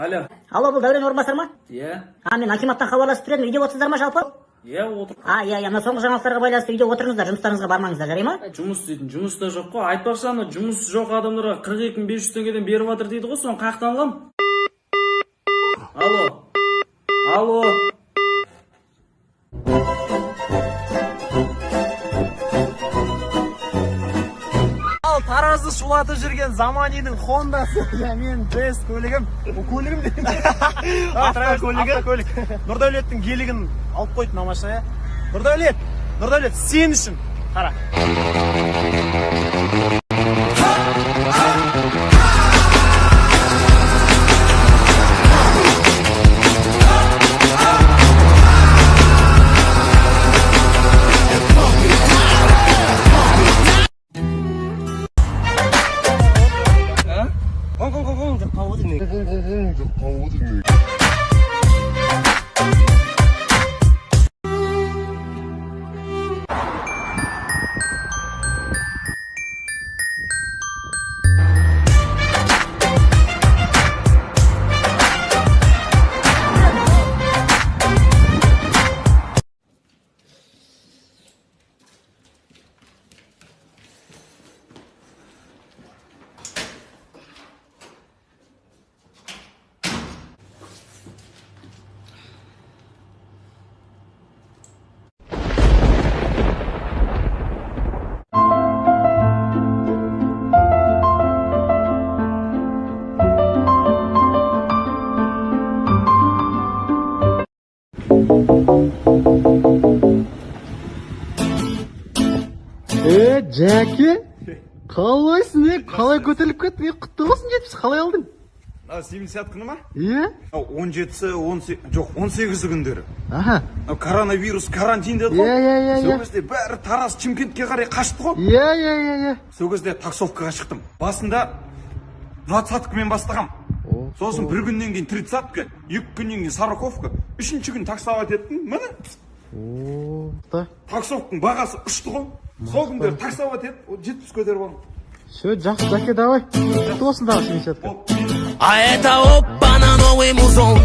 Алло. Алло, бұл Дәурен орынбасар ма? Иә. Мен Акиматтан хабарласып тұрмын, үйде отырсыздар ма жалпы? Иә, отыр. Иә, мына соңғы жаңалықтарға байланысты үйде отырыңыздар, жұмыстарыңызға бармаңыздар, жарай ма? Жұмыс дейтін, жұмыс та жоқ қой. Айтпақшы, ана жұмыс жоқ адамдарға 42.500 теңгеден беріп жатыр дейді ғой, соны қаяқтан аламын? Алло. Ал таразды шулатып жүрген Заманидің Хондасы, мен Джесс көлігім. Көлігім деймін. Автокөлік. Нұрдәулеттің елігін алып қойды намаша. Нұрдәулет, сен үшін. Қара. Жәке, қалайсың, қалай көтеріліп кеттің, құтты болсын, 70 қалай алдың? 70 күні ма? Иә? 18 күндері. Коронавирус, карантин деді ғой. Иә. Сол кезде бәрі Тараз, Чимкентке қарай қашты ғой. Иә. Сол кезде таксовкаға шықтым. Басында 20-мен бастағам. Сосын бір күннен кейін 30-ка, 2 күннен кейін 40-ка, 3-ші күн таксовать еттім. Міне. Таксовканың бағасы ұшты ғой. Сол күндер таксовать ет, 70 көтеріп алдым. Все, жақсы, Жәке, давай. Құтты болсын дағы 70-ка. А это опа на новый музон.